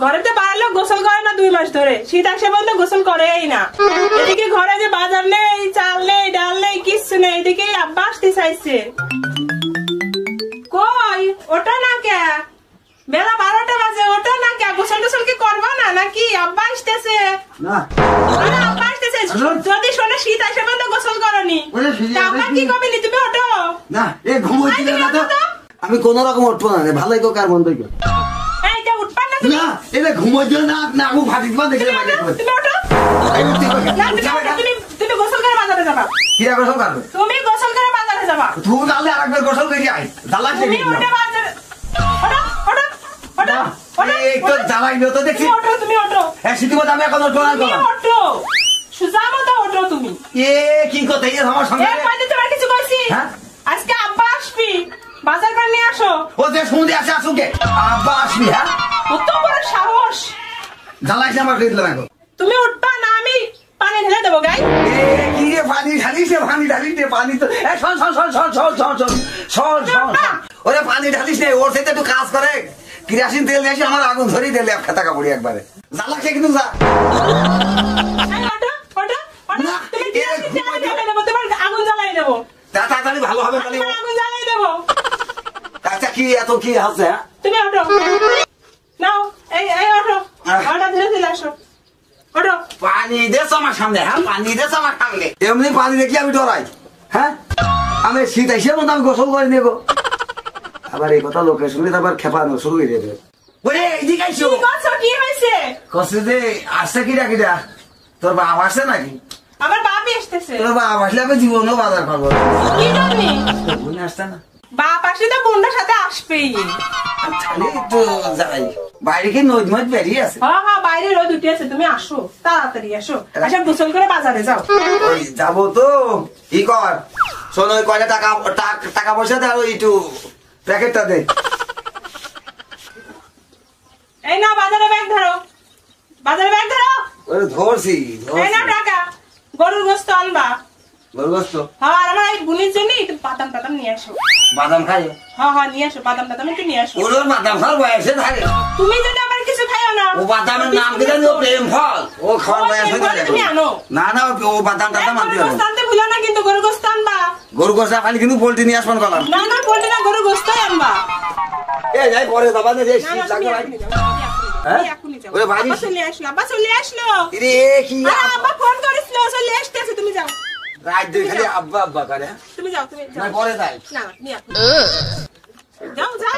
ঘরেতে বাড়ালো গোসল করে না 2 মাস ধরে, শীত আসে বলতে গোসল করেই না। এদিকে ঘরে যে বাজার নেই, চাল নেই, ডাল নেই, কিচ্ছু নেই, এদিকে আব্বা আসতে চাইছে। কই ওটা না কে, বেলা 12টা বাজে, ওটা না কে, গোসল টোসল কি করবো না নাকি? আব্বা আসতেছে না, আব্বা আসতেছে। যদি শোনে শীত আসে বলতে গোসল করনি, আব্বা কি কবে নি? তুমি ওঠো না, এ ঘুমোচ্ছিল না তো। আমি কোন রকম উঠবো না, ভালোই তো কার বন্ধ কর। এইটা উঠবা না তুমি? না, এটা ঘুমোচ্ছিল না, না আমি ফাটিস বান দেখে মাঝে তুমি ওঠো না, তুমি গোসল করে বাজারে যাবা। কি গোসল করবে? তুমি গোসল করে বাজারে যাবা। তুই তাহলে আরেকবার গোসল করে আই, জ্বালা তুমি ওঠে বাজারে। ওঠো ওঠো ওঠো ওঠো, এই তো জ্বালাই নিও তো দেখছি। ওঠো তুমি ওঠো। হ্যাঁ সিটি মত আমি এখন উঠবো না। তুমি ওঠো, সুজা মতো ওঠো তুমি। এ কি কথা এই আমার সঙ্গে? এ কয়দিন তোমার কিছু কইছি? হ্যাঁ আজকে আব্বা আসবি, বাজার করে নিয়ে আসো। ও যে শুনতে আসে আসুকে, আব্বা আসবি? হ্যাঁ কত বড় সাহস! জ্বালাইছে আমার কই দিলাম এখন। তুমি উঠবা না, আমি পানি ঢেলে দেবো গাই। এ কি রে পানি ঢালিছে, পানি ঢালিছে, পানি তো এ শোন শোন শোন শোন শোন শোন শোন শোন শোন ওরে পানি ঢালিস না, ওর সাথে একটু কাজ করে কিরাসিন তেল নিয়ে আসি, আমার আগুন ধরিয়ে দিলে এক খাতা কাপড়ি একবারে জ্বালাচ্ছে কিন্তু যা। ওঠো ওঠো ওঠো, তুমি কিরাসিন তেল ঢেলে দেবো, তোমার আগুন জ্বালাই দেবো। তাড়াতাড়ি ভালো হবে তাহলে। তোমার আগুন জ্বালাই দেবো। আচ্ছা কি এত কি আছে? তুমি ওঠো, নাও এই এই ওঠো, ওটা ধীরে ধীরে আসো, ওঠো। পানি দেশ আমার সামনে, হ্যাঁ পানি দেশ আমার সামনে। এমনি পানি দেখি আমি ডরাই? হ্যাঁ আমি শীত এসে মতো আমি গোসল করে নেবো, আবার এই কথা লোকে শুনলে আবার খেপানো শুরু হয়ে যাবে। ওরে এইদিকে আইসো। কি করছো? কি হয়েছে? কষ্ট যে আসছে কিরা কিরা, তোর বাপ আসছে নাকি? আমার বাপই আসতেছে। তোর বাপ আসলে আমি জীবনও বাজার করবো। কি জানি বুঝে আসছে না, বাপ আসলে তো বোনটার সাথে আসবেই। তাহলে তো যাই, বাইরে কি নদ মদ বেরিয়ে আছে? হ্যাঁ হ্যাঁ, বাইরে রোদ উঠে আছে, তুমি আসো তাড়াতাড়ি আসো, আসো গোসল করে বাজারে যাও। ওই যাবো তো, কি কর শোন, ওই কয়টা টাকা টাকা পয়সা দে, আর ওই একটু প্যাকেটটা দে। এই না বাজারে ব্যাগ ধরো, বাজারে ব্যাগ ধরো। ওই ধরছি এই না টাকা, গরুর গোস্ত আনবা। বলবস তো হ্যাঁ, আর আমার এই বুনির জন্য একটু বাদাম টাদাম নিয়ে আসো। বাদাম খাই? হ্যাঁ হ্যাঁ নিয়ে আসো, বাদাম টাদাম একটু নিয়ে আসো। ওর বাদাম খাওয়ার বয়সে থাকে? তুমি যদি আবার কিছু খাইও না। ও বাদামের নাম কি জানি? ও প্রেম ফল, ও খাওয়ার বয়সে থাকে। তুমি আনো না না, ও বাদাম টাদাম আনতে গরুর গোস্ত আনতে ভুলো না কিন্তু, গরুর গোস্ত আনবা। গরু গোসা খালি কিন্তু পোল্ট্রি নিয়ে আসবেন কলাম। না না বললি না, গরুর গোস্তই আনবা। এ যাই পরে যাবা না রে, না না, শীত তুমি লাগে এখনই যাও, হ্যাঁ? তুমি এখনই যাও। ওরে ভাই আব্বা চলে আসলো, আব্বা চলে আসলো। রে কি আরে আব্বা ফোন করেছিল, চলে আসতেছে, তুমি যাও। রাত দুই খালি আব্বা আব্বা করে। তুমি যাও, তুমি না যাও। পরে যাই। না না, তুমি এখনই যাও, যাও।